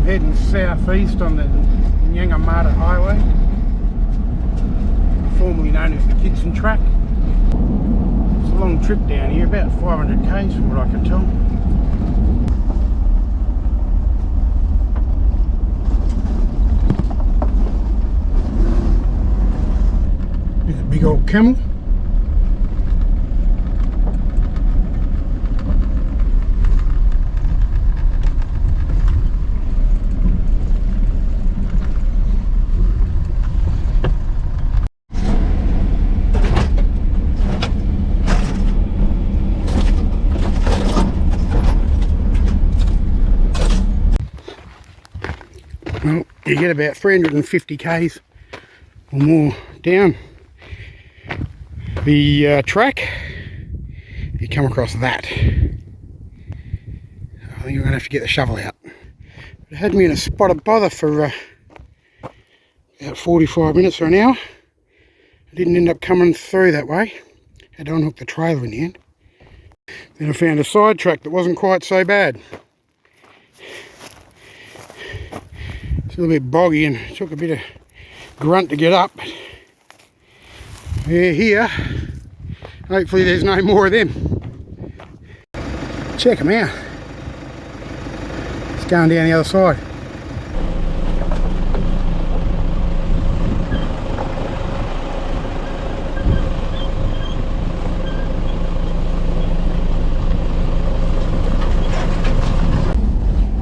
Heading southeast on the Nyangumarta highway, formerly known as the Kidson track. It's a long trip down here, about 500 k's from what I can tell. There's a big old camel. Well, you get about 350 k's or more down the track, you come across that. I think I'm going to have to get the shovel out. It had me in a spot of bother for about 45 minutes or an hour. I didn't end up coming through that way. Had to unhook the trailer in the end. Then I found a side track that wasn't quite so bad. It's a little bit boggy and it took a bit of grunt to get up. They're here. Hopefully there's no more of them. Check them out. It's going down the other side.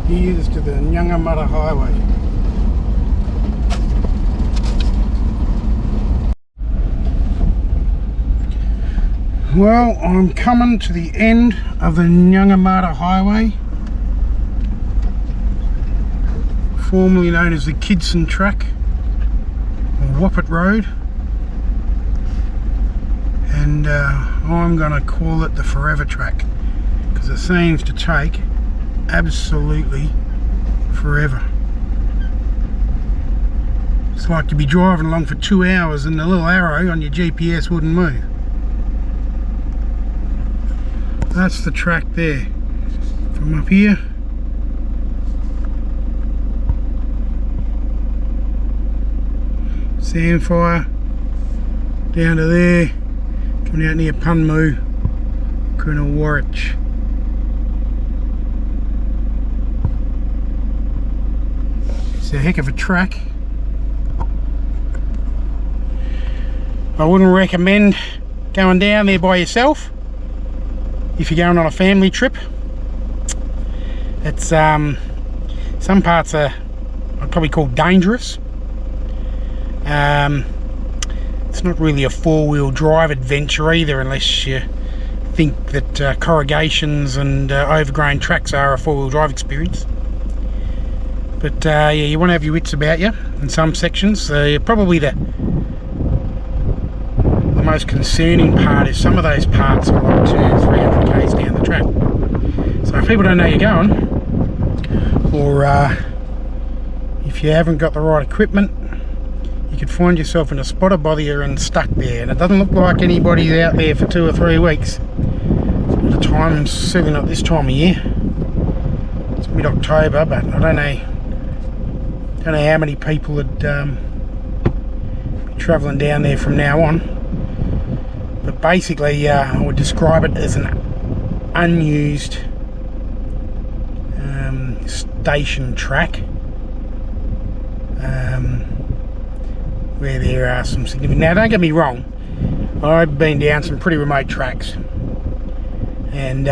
Here's to the Nyangumarta highway. Well, I'm coming to the end of the Nyangumarta highway, formerly known as the Kidson track, or Whoppet Road, and I'm going to call it the Forever track, because it seems to take absolutely forever. It's like you'd be driving along for 2 hours and the little arrow on your GPS wouldn't move. That's the track there. From up here, Sandfire, down to there, coming out near Punmoo, Colonel Warwich. It's a heck of a track. I wouldn't recommend going down there by yourself. If you're going on a family trip, it's some parts are I'd probably call dangerous. It's not really a four-wheel drive adventure either, unless you think that corrugations and overgrown tracks are a four-wheel drive experience. But yeah, you want to have your wits about you in some sections. Probably the most concerning part is some of those parts are like 200-300 k's down the track. So if people don't know you're going, or if you haven't got the right equipment, you could find yourself in a spot of bother and stuck there. And it doesn't look like anybody's out there for 2 or 3 weeks. At the time, certainly not this time of year. It's mid-October, but I don't know how many people would be travelling down there from now on. But basically, I would describe it as an unused station track, where there are some significant... Now, don't get me wrong, I've been down some pretty remote tracks, and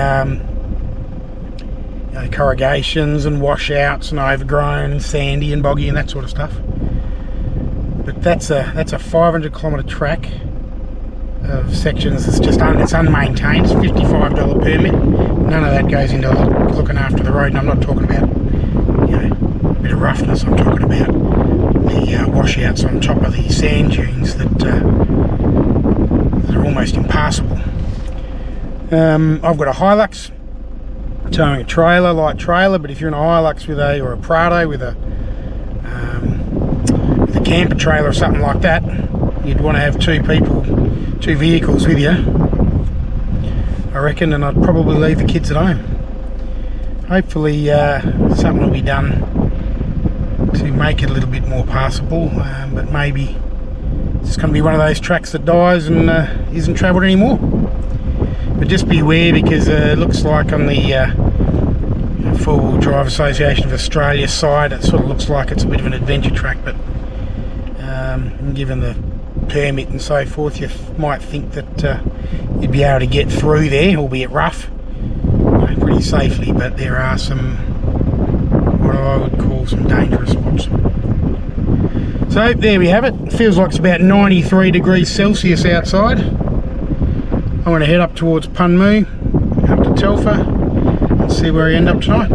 you know, corrugations and washouts and overgrown and sandy and boggy and that sort of stuff. But that's a 500-kilometre track of sections. It's just it's unmaintained. It's $55 permit. None of that goes into looking after the road, and I'm not talking about, you know, a bit of roughness. I'm talking about the washouts on top of the sand dunes that are almost impassable. I've got a Hilux towing a trailer, light trailer, but if you're in a Hilux with or a Prado with a camper trailer or something like that, you'd want to have 2 vehicles with you, I reckon, and I'd probably leave the kids at home. Hopefully something will be done to make it a little bit more passable, but maybe it's going to be one of those tracks that dies and isn't travelled anymore. But just beware, because it looks like on the Four-Wheel Drive Association of Australia side, it sort of looks like it's a bit of an adventure track, but given the permit and so forth, you might think that you'd be able to get through there, albeit rough, pretty safely, but there are some, what I would call, some dangerous spots. So there we have it. Feels like it's about 93 degrees Celsius outside. I'm going to head up towards Punmoo, up to Telfer, and see where I end up tonight.